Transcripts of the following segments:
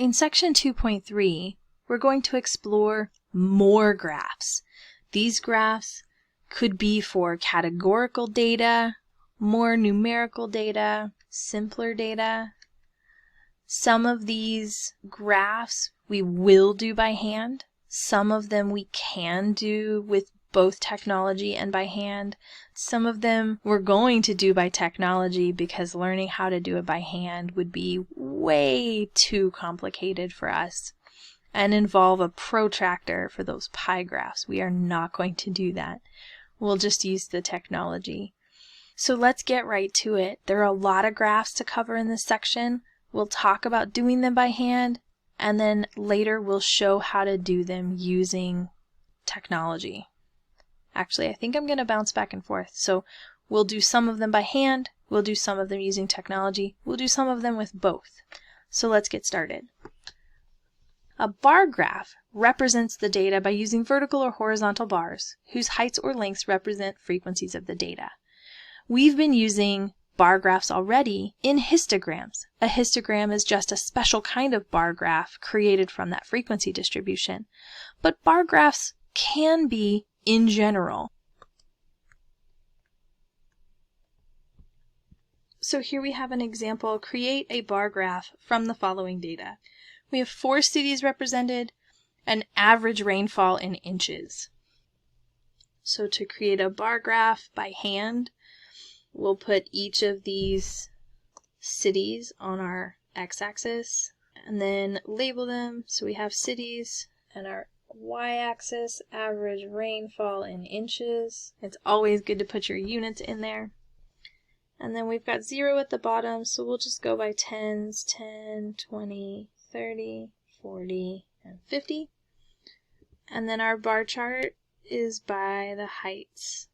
In section 2.3, we're going to explore more graphs. These graphs could be for categorical data, more numerical data, simpler data. Some of these graphs we will do by hand. Some of them we can do with both technology and by hand. Some of them we're going to do by technology because learning how to do it by hand would be way too complicated for us and involve a protractor for those pie graphs. We are not going to do that. We'll just use the technology. So let's get right to it. There are a lot of graphs to cover in this section. We'll talk about doing them by hand, and then later we'll show how to do them using technology. Actually, I think I'm going to bounce back and forth. So we'll do some of them by hand, we'll do some of them using technology, we'll do some of them with both. So let's get started. A bar graph represents the data by using vertical or horizontal bars, whose heights or lengths represent frequencies of the data. We've been using bar graphs already in histograms. A histogram is just a special kind of bar graph created from that frequency distribution. But bar graphs can be in general. So here we have an example. Create a bar graph from the following data. We have 4 cities represented, an average rainfall in inches. So to create a bar graph by hand, we'll put each of these cities on our x-axis and then label them. So we have cities and our y-axis, average rainfall in inches. It's always good to put your units in there. And then we've got 0 at the bottom, so we'll just go by tens, 10, 20, 30, 40, and 50. And then our bar chart is by the heights.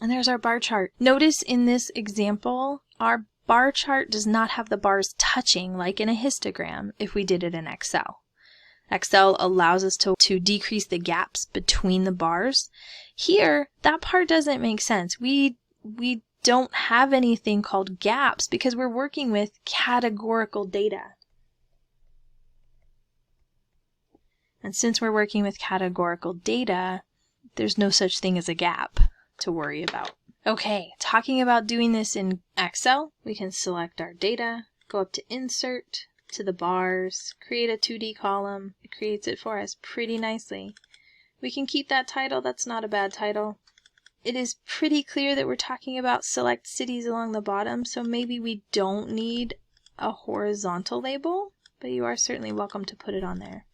And there's our bar chart. Notice in this example, our bar chart does not have the bars touching like in a histogram if we did it in Excel. Excel allows us to decrease the gaps between the bars. Here, that part doesn't make sense. We don't have anything called gaps because we're working with categorical data. And since we're working with categorical data, there's no such thing as a gap to worry about. Okay, talking about doing this in Excel, we can select our data, go up to Insert, to the bars, create a 2D column. It creates it for us pretty nicely. We can keep that title, that's not a bad title. It is pretty clear that we're talking about select cities along the bottom, so maybe we don't need a horizontal label, but you are certainly welcome to put it on there.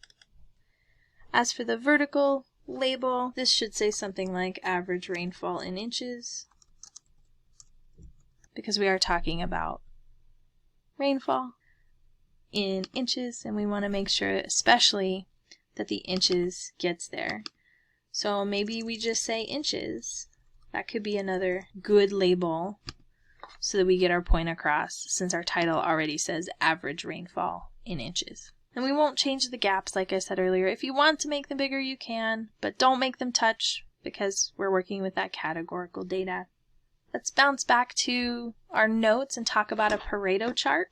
As for the vertical label, this should say something like average rainfall in inches, because we are talking about rainfall in inches, and we want to make sure especially that the inches gets there. So maybe we just say inches. That could be another good label so that we get our point across, since our title already says average rainfall in inches. And we won't change the gaps like I said earlier. If you want to make them bigger, you can, but don't make them touch because we're working with that categorical data. Let's bounce back to our notes and talk about a Pareto chart.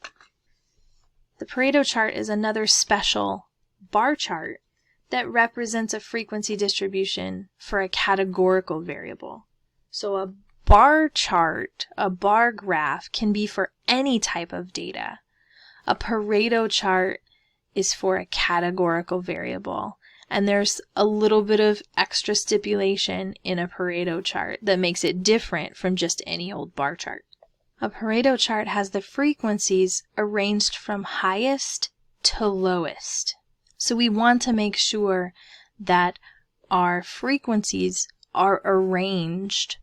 The Pareto chart is another special bar chart that represents a frequency distribution for a categorical variable. So a bar chart, a bar graph, can be for any type of data. A Pareto chart is for a categorical variable. And there's a little bit of extra stipulation in a Pareto chart that makes it different from just any old bar chart. A Pareto chart has the frequencies arranged from highest to lowest. So we want to make sure that our frequencies are arranged,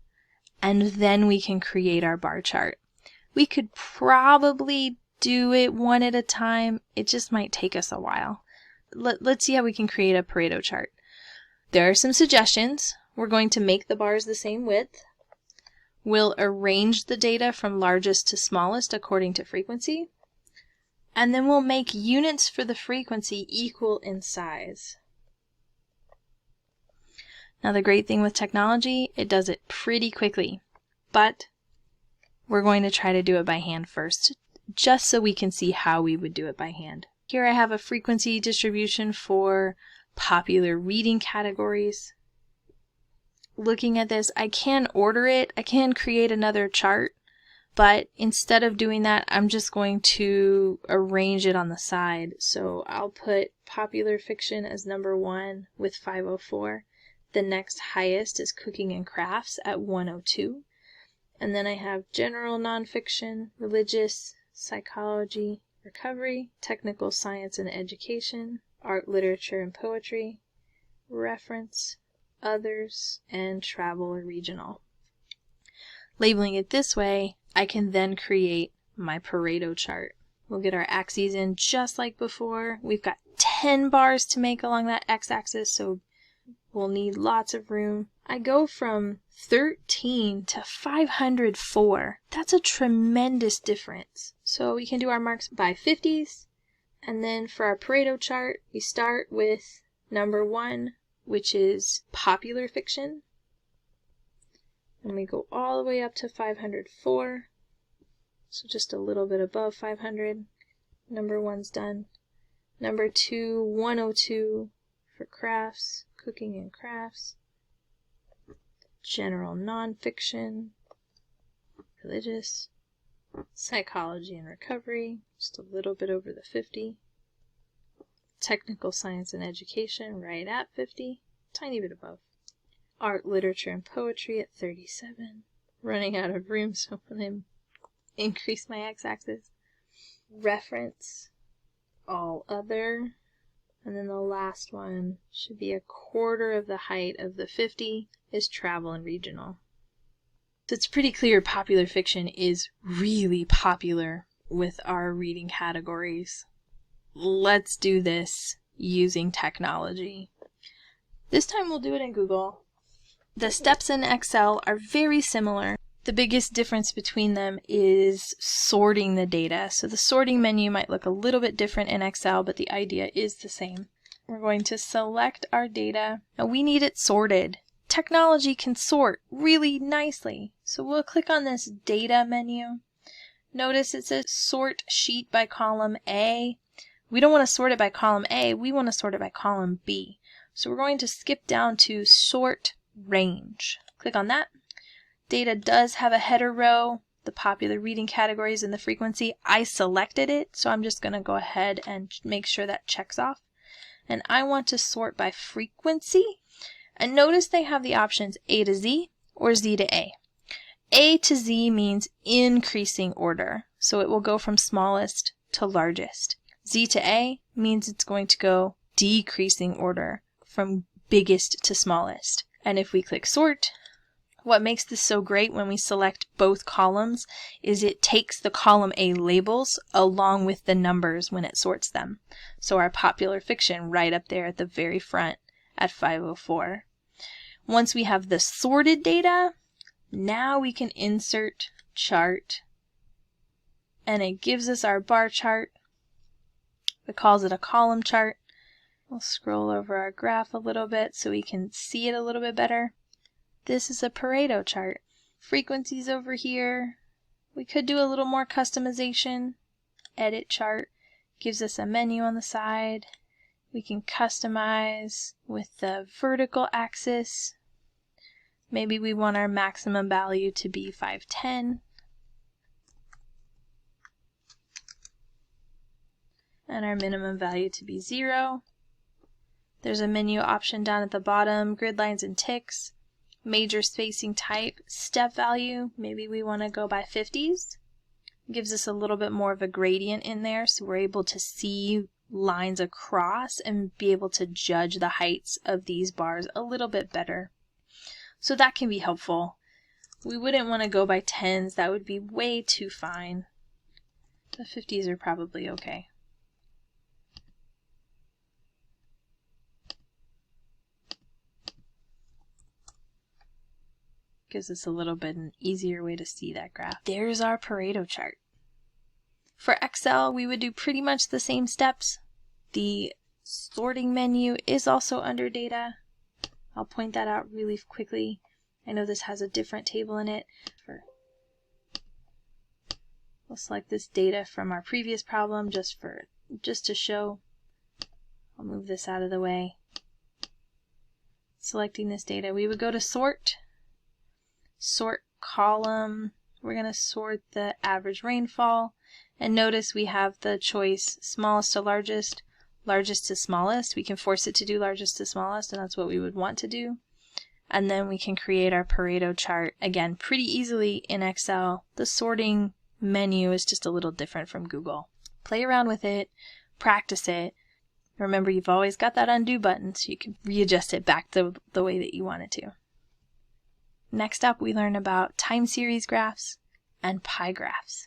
and then we can create our bar chart. We could probably do it one at a time. It just might take us a while. Let's see how we can create a Pareto chart. There are some suggestions. We're going to make the bars the same width. We'll arrange the data from largest to smallest according to frequency. And then we'll make units for the frequency equal in size. Now the great thing with technology, it does it pretty quickly. But we're going to try to do it by hand first, just so we can see how we would do it by hand. Here I have a frequency distribution for popular reading categories. Looking at this, I can order it. I can create another chart, but instead of doing that, I'm just going to arrange it on the side. So I'll put popular fiction as number 1 with 504. The next highest is cooking and crafts at 102. And then I have general nonfiction, religious, psychology, recovery, technical science and education, art, literature, and poetry, reference, others, and travel or regional. Labeling it this way, I can then create my Pareto chart. We'll get our axes in just like before. We've got 10 bars to make along that x-axis, so we'll need lots of room. I go from 13 to 504. That's a tremendous difference. So we can do our marks by 50s. And then for our Pareto chart, we start with number 1, which is popular fiction. And we go all the way up to 504. So just a little bit above 500. Number 1's done. Number 2, 102 for crafts, cooking and crafts. General nonfiction, religious, psychology and recovery, just a little bit over the 50. Technical science and education, right at 50, tiny bit above. Art, literature, and poetry at 37. Running out of room, so I'm going to increase my x-axis. Reference, all other. And then the last one should be a quarter of the height of the 50 is travel and regional. So it's pretty clear popular fiction is really popular with our reading categories. Let's do this using technology. This time we'll do it in Google. The steps in Excel are very similar. The biggest difference between them is sorting the data. So the sorting menu might look a little bit different in Excel, but the idea is the same. We're going to select our data, and we need it sorted. Technology can sort really nicely. So we'll click on this data menu. Notice it says sort sheet by column A. We don't want to sort it by column A, we want to sort it by column B. So we're going to skip down to sort range. Click on that. Data does have a header row, the popular reading categories and the frequency. I selected it, so I'm just going to go ahead and make sure that checks off. And I want to sort by frequency. And notice they have the options A to Z or Z to A. A to Z means increasing order, so it will go from smallest to largest. Z to A means it's going to go decreasing order from biggest to smallest. And if we click sort, what makes this so great when we select both columns is it takes the column A labels along with the numbers when it sorts them. So our popular fiction right up there at the very front at 504. Once we have the sorted data, now we can insert chart, and it gives us our bar chart. It calls it a column chart. We'll scroll over our graph a little bit so we can see it a little bit better. This is a Pareto chart. Frequencies over here. We could do a little more customization. Edit chart gives us a menu on the side. We can customize with the vertical axis. Maybe we want our maximum value to be 510. And our minimum value to be 0. There's a menu option down at the bottom, grid lines and ticks. Major spacing type, step value, maybe we want to go by 50s. Gives us a little bit more of a gradient in there, so we're able to see lines across and be able to judge the heights of these bars a little bit better. So that can be helpful. We wouldn't want to go by 10s, that would be way too fine. The 50s are probably okay. Gives us a little bit an easier way to see that graph. There's our Pareto chart. For Excel, we would do pretty much the same steps. The sorting menu is also under data. I'll point that out really quickly. I know this has a different table in it. We'll select this data from our previous problem just to show. I'll move this out of the way. Selecting this data, we would go to sort column. We're going to sort the average rainfall, and notice we have the choice smallest to largest, largest to smallest. We can force it to do largest to smallest, and that's what we would want to do. And then we can create our Pareto chart, again, pretty easily in Excel. The sorting menu is just a little different from Google. Play around with it, practice it. Remember, you've always got that undo button, so you can readjust it back to the way that you want it to. Next up, we learn about time series graphs and pie graphs.